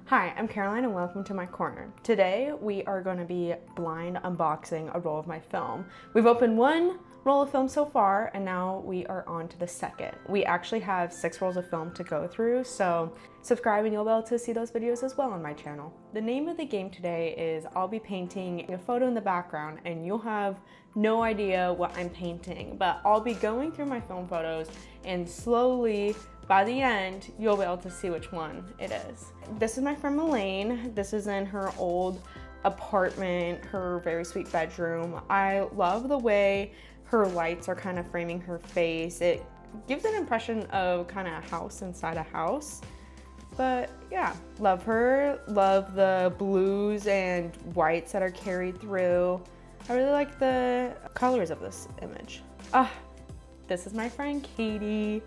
Hi, I'm Caroline and welcome to my corner. Today we are going to be blind unboxing a roll of my film. We've opened one roll of film so far and now we are on to the second. We actually have 6 rolls of film to go through, so subscribe and you'll be able to see those videos as well on my channel. The name of the game today is I'll be painting a photo in the background and you'll have no idea what I'm painting, but I'll be going through my film photos and slowly by the end, you'll be able to see which one it is. This is my friend Elaine. This is in her old apartment, her very sweet bedroom. I love the way her lights are kind of framing her face. It gives an impression of kind of a house inside a house. But yeah, love her. Love the blues and whites that are carried through. I really like the colors of this image. This is my friend Katie.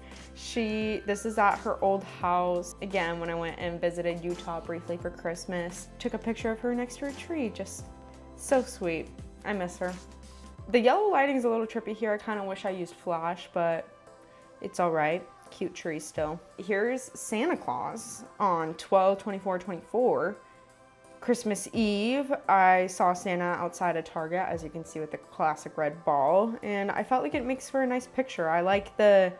This is at her old house. Again, when I went and visited Utah briefly for Christmas, took a picture of her next to her tree. Just so sweet. I miss her. The yellow lighting is a little trippy here. I kind of wish I used flash, but it's all right. Cute tree still. Here's Santa Claus on 12/24/24. Christmas Eve, I saw Santa outside of Target, as you can see with the classic red ball, and I felt like it makes for a nice picture. I like the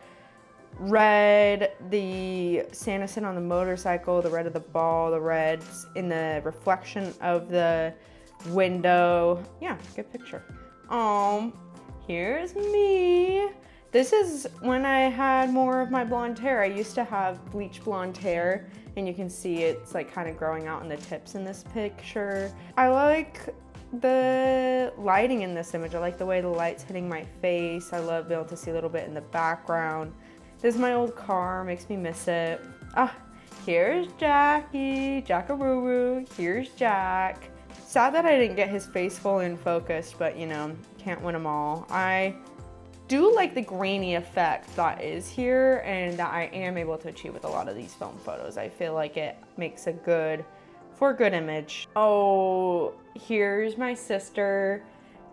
red, the Santa sitting on the motorcycle, the red of the ball, the reds in the reflection of the window. Yeah, good picture. Here's me. This is when I had more of my blonde hair. I used to have bleach blonde hair, and you can see it's like kind of growing out in the tips in this picture. I like the lighting in this image. I like the way the light's hitting my face. I love being able to see a little bit in the background. This is my old car, makes me miss it. Here's Jackie, Jackaroo. Here's Jack. Sad that I didn't get his face fully in focus, but you know, can't win them all. I do like the grainy effect that is here and that I am able to achieve with a lot of these film photos. I feel like it makes for a good image. Here's my sister.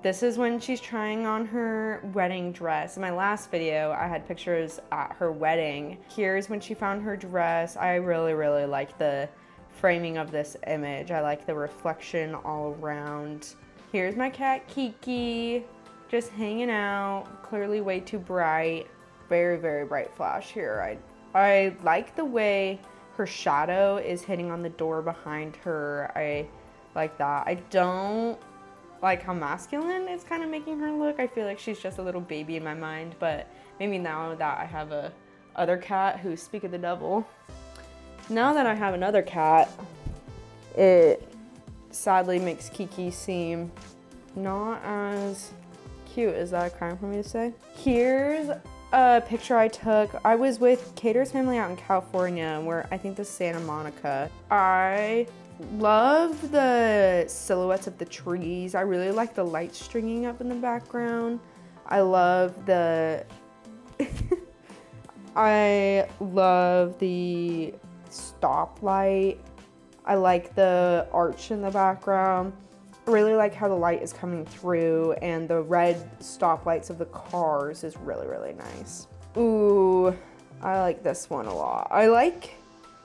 This is when she's trying on her wedding dress. In my last video, I had pictures at her wedding. Here's when she found her dress. I really, really like the framing of this image. I like the reflection all around. Here's my cat Kiki. Just hanging out, clearly way too bright. Very, very bright flash here. I like the way her shadow is hitting on the door behind her. I like that. I don't like how masculine it's kind of making her look. I feel like she's just a little baby in my mind, but maybe now that I have a other cat who, speak of the devil, now that I have another cat, it sadly makes Kiki seem not as cute. Is that a crime for me to say? Here's a picture I took. I was with Cater's family out in California, where I think this is Santa Monica. I love the silhouettes of the trees. I really like the light stringing up in the background. I love the I love the stoplight. I like the arch in the background. I really like how the light is coming through, and the red stoplights of the cars is really, really nice. Ooh, I like this one a lot. I like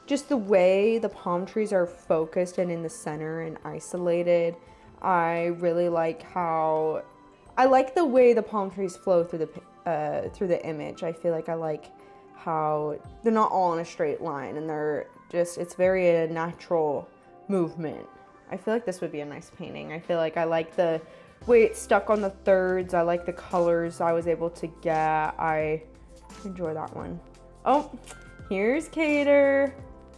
just the way the palm trees are focused and in the center and isolated. I really like the way the palm trees flow through the image. I feel like I like how they're not all in a straight line, and it's very a natural movement. I feel like this would be a nice painting. I feel like I like the way it's stuck on the thirds. I like the colors I was able to get. I enjoy that one. Here's Cater,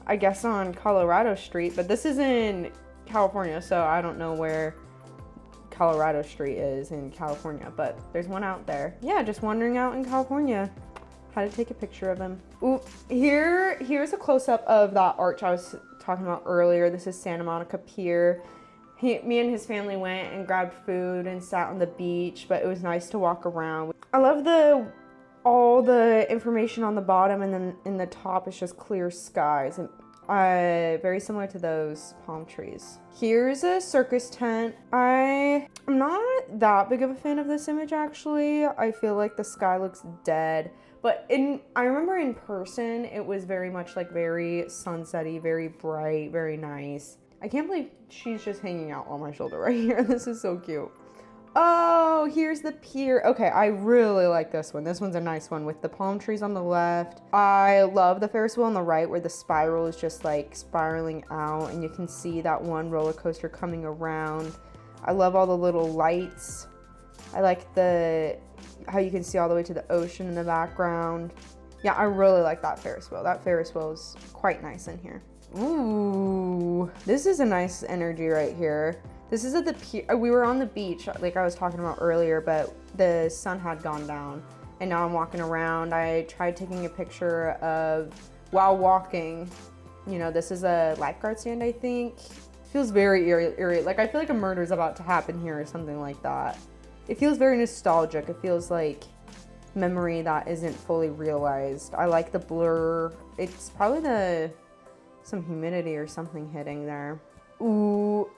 I guess on Colorado Street, but this is in California, so I don't know where Colorado Street is in California, but there's one out there. Yeah, just wandering out in California. Had to take a picture of him. Ooh, here's a close-up of that arch I was talking about earlier. This is Santa Monica Pier. Me and his family went and grabbed food and sat on the beach, but it was nice to walk around. I love all the information on the bottom, and then in the top is just clear skies, and very similar to those palm trees. Here's a circus tent. I'm not that big of a fan of this image, actually. I feel like the sky looks dead, But I remember in person, it was very much like very sunsetty, very bright, very nice. I can't believe she's just hanging out on my shoulder right here. This is so cute. Oh, here's the pier. Okay, I really like this one. This one's a nice one with the palm trees on the left. I love the Ferris wheel on the right where the spiral is just like spiraling out and you can see that one roller coaster coming around. I love all the little lights. I like how you can see all the way to the ocean in the background. Yeah, I really like that Ferris wheel. That Ferris wheel is quite nice in here. Ooh, this is a nice energy right here. This is at the pier. We were on the beach, like I was talking about earlier, but the sun had gone down. And now I'm walking around. I tried taking a picture of while walking. You know, this is a lifeguard stand, I think. Feels very eerie. Like I feel like a murder is about to happen here or something like that. It feels very nostalgic. It feels like memory that isn't fully realized. I like the blur. It's probably some humidity or something hitting there. Ooh.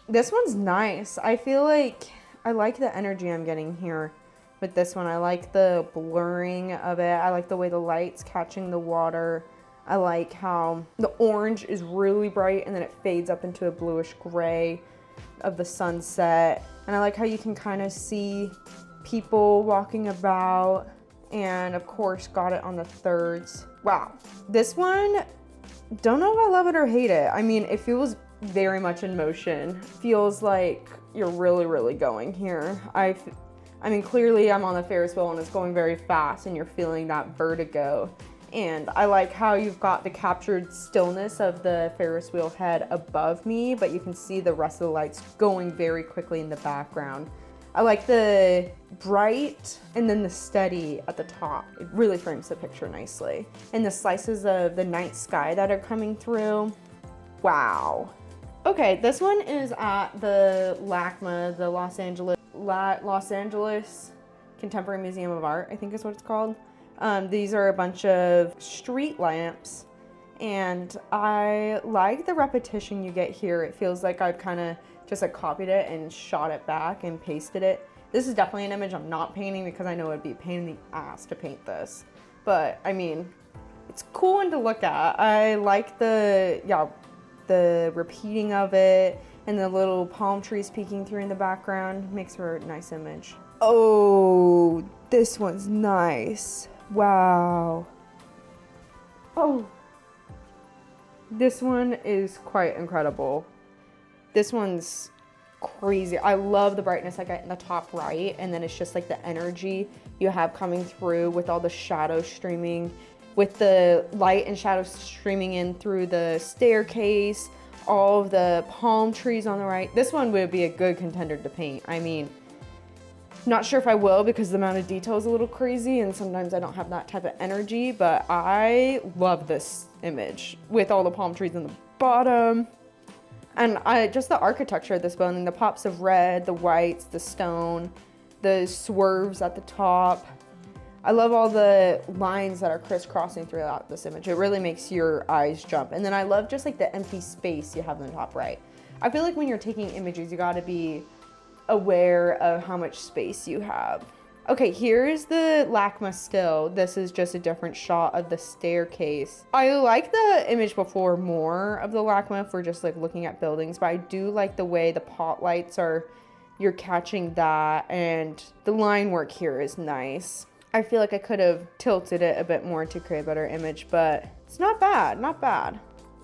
This one's nice. I feel like I like the energy I'm getting here with this one. I like the blurring of it. I like the way the light's catching the water. I like how the orange is really bright and then it fades up into a bluish gray of the sunset. And I like how you can kind of see people walking about, and of course got it on the thirds. Wow. This one, don't know if I love it or hate it. I mean, it feels very much in motion. Feels like you're really going here. I mean, clearly I'm on the Ferris wheel and it's going very fast and you're feeling that vertigo. And I like how you've got the captured stillness of the Ferris wheel head above me, but you can see the rest of the lights going very quickly in the background. I like the bright and then the steady at the top. It really frames the picture nicely. And the slices of the night sky that are coming through. Wow. Okay, this one is at the LACMA, the Los Angeles Contemporary Museum of Art, I think is what it's called. These are a bunch of street lamps, and I like the repetition you get here. It feels like I've kind of just like copied it and shot it back and pasted it. This is definitely an image I'm not painting because I know it'd be a pain in the ass to paint this. But I mean, it's cool one to look at. I like the repeating of it and the little palm trees peeking through in the background. Makes for a nice image. Oh, this one's nice. Wow. Oh, this one is quite incredible. This one's crazy. I love the brightness I get in the top right, and then it's just like the energy you have coming through with all the shadows streaming, with the light and shadows streaming in through the staircase, all of the palm trees on the right. This one would be a good contender to paint. I mean, not sure if I will because the amount of detail is a little crazy and sometimes I don't have that type of energy, but I love this image with all the palm trees in the bottom. And just the architecture of this building, the pops of red, the whites, the stone, the swerves at the top. I love all the lines that are crisscrossing throughout this image. It really makes your eyes jump. And then I love just like the empty space you have in the top right. I feel like when you're taking images, you gotta be aware of how much space you have. Okay, here's the LACMA still. This is just a different shot of the staircase. I like the image before more of the LACMA if we're just like looking at buildings, but I do like the way the pot lights are, you're catching that, and the line work here is nice. I feel like I could have tilted it a bit more to create a better image, but it's not bad, not bad.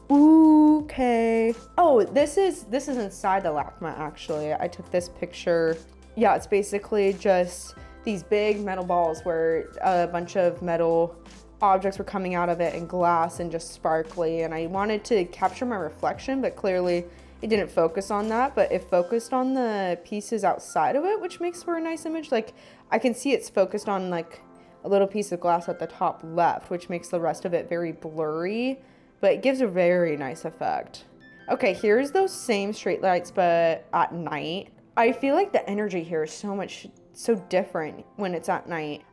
Okay. Oh, this is inside the LACMA actually. I took this picture. Yeah, it's basically just these big metal balls where a bunch of metal objects were coming out of it and glass and just sparkly, and I wanted to capture my reflection, but clearly it didn't focus on that, but it focused on the pieces outside of it, which makes for a nice image. Like I can see it's focused on like a little piece of glass at the top left, which makes the rest of it very blurry, but it gives a very nice effect. Okay, here's those same streetlights, but at night. I feel like the energy here is so different when it's at night.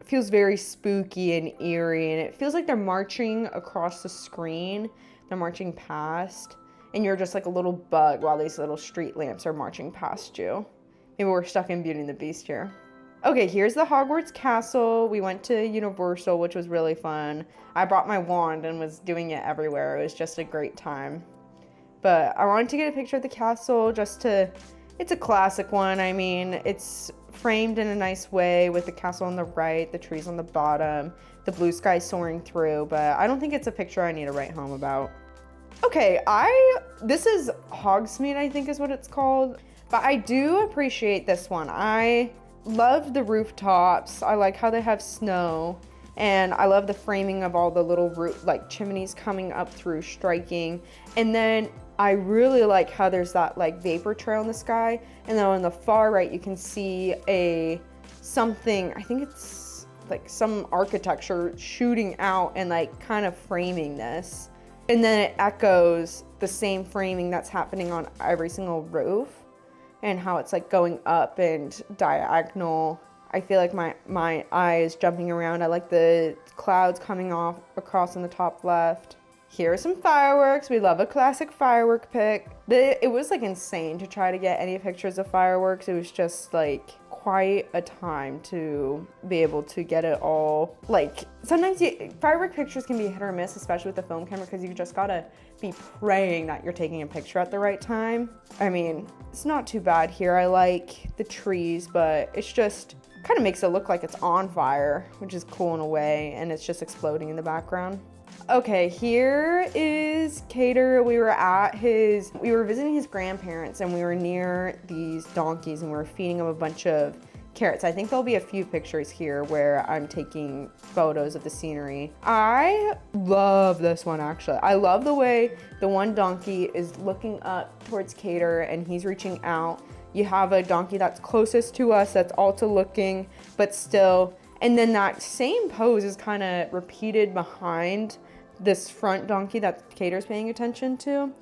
Feels very spooky and eerie, and it feels like they're marching across the screen. They're marching past, and you're just like a little bug while these little street lamps are marching past you. Maybe we're stuck in Beauty and the Beast here. Okay, here's the Hogwarts castle. We went to Universal, which was really fun. I brought my wand and was doing it everywhere. It was just a great time. But I wanted to get a picture of the castle it's a classic one. I mean, it's framed in a nice way with the castle on the right, the trees on the bottom, the blue sky soaring through, but I don't think it's a picture I need to write home about. Okay, this is Hogsmeade, I think is what it's called. But I do appreciate this one. I love the rooftops. I like how they have snow. And I love the framing of all the little chimneys coming up through striking. And then I really like how there's that like vapor trail in the sky. And then on the far right, you can see something, I think it's like some architecture shooting out and like kind of framing this. And then it echoes the same framing that's happening on every single roof and how it's like going up and diagonal. I feel like my eye is jumping around. I like the clouds coming off across on the top left. Here are some fireworks. We love a classic firework pic. It was like insane to try to get any pictures of fireworks. It was just like quite a time to be able to get it all. Like sometimes firework pictures can be hit or miss, especially with the film camera, because you just gotta be praying that you're taking a picture at the right time. I mean, it's not too bad here. I like the trees, but it's just kind of makes it look like it's on fire, which is cool in a way, and it's just exploding in the background. Okay, here is Cater. We were visiting his grandparents, and we were near these donkeys, and we were feeding them a bunch of carrots. I think there'll be a few pictures here where I'm taking photos of the scenery. I love this one, actually. I love the way the one donkey is looking up towards Cater, and he's reaching out. You have a donkey that's closest to us that's also looking, but still. And then that same pose is kind of repeated behind this front donkey that Cater's paying attention to.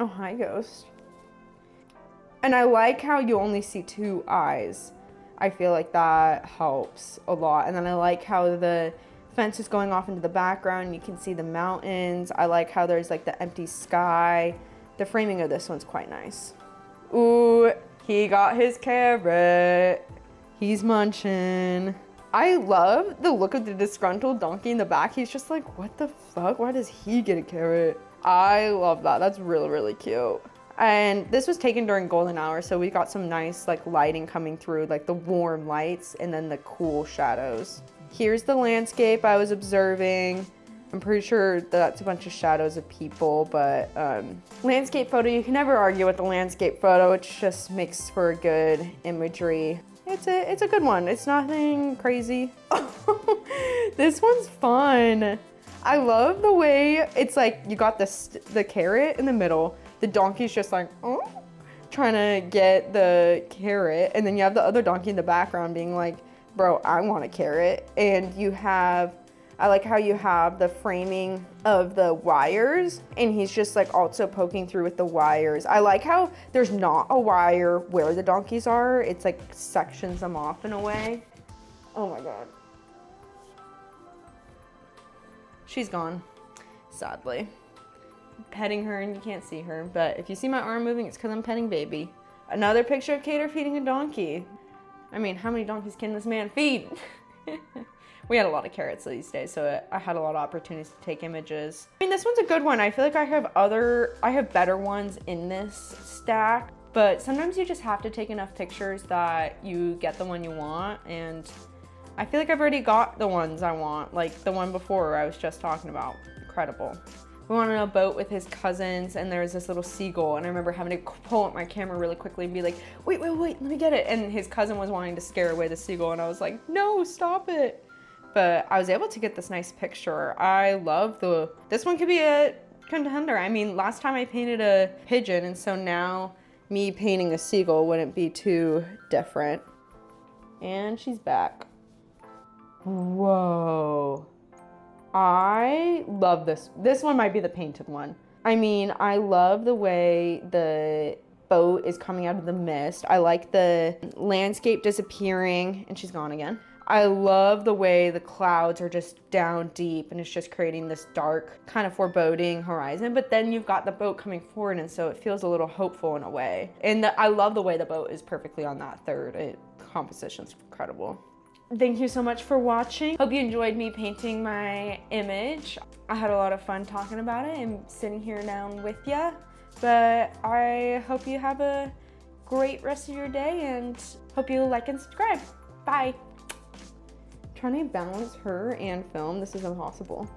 Oh, hi, Ghost. And I like how you only see two eyes. I feel like that helps a lot. And then I like how the fence is going off into the background. You can see the mountains. I like how there's like the empty sky. The framing of this one's quite nice. Ooh, he got his carrot. He's munching. I love the look of the disgruntled donkey in the back. He's just like, what the fuck? Why does he get a carrot? I love that. That's really, really cute. And this was taken during golden hour, so we got some nice like lighting coming through, like the warm lights and then the cool shadows. Here's the landscape I was observing. I'm pretty sure that's a bunch of shadows of people, but landscape photo, you can never argue with the landscape photo. It just makes for good imagery. It's a good one. It's nothing crazy. This one's fun. I love the way it's like you got the carrot in the middle. The donkey's just like, oh, trying to get the carrot. And then you have the other donkey in the background being like, bro, I want a carrot. And I like how you have the framing of the wires, and he's just like also poking through with the wires. I like how there's not a wire where the donkeys are. It's like sections them off in a way. Oh my God. She's gone, sadly. I'm petting her and you can't see her, but if you see my arm moving, it's because I'm petting baby. Another picture of Cater feeding a donkey. I mean, how many donkeys can this man feed? We had a lot of carrots these days, so I had a lot of opportunities to take images. I mean, this one's a good one. I feel like I have better ones in this stack, but sometimes you just have to take enough pictures that you get the one you want, and I feel like I've already got the ones I want, like the one before I was just talking about. Incredible. We went on a boat with his cousins, and there was this little seagull, and I remember having to pull up my camera really quickly and be like, wait, let me get it. And his cousin was wanting to scare away the seagull, and I was like, no, stop it. But I was able to get this nice picture. I love this one could be a contender. I mean, last time I painted a pigeon, and so now me painting a seagull wouldn't be too different. And she's back. Whoa. I love this. This one might be the painted one. I mean, I love the way the boat is coming out of the mist. I like the landscape disappearing, and she's gone again. I love the way the clouds are just down deep, and it's just creating this dark kind of foreboding horizon, but then you've got the boat coming forward, and so it feels a little hopeful in a way. And I love the way the boat is perfectly on that third. It composition's incredible. Thank you so much for watching. Hope you enjoyed me painting my image. I had a lot of fun talking about it and sitting here down with ya. But I hope you have a great rest of your day and hope you like and subscribe. Bye. Trying to balance her and film, this is impossible.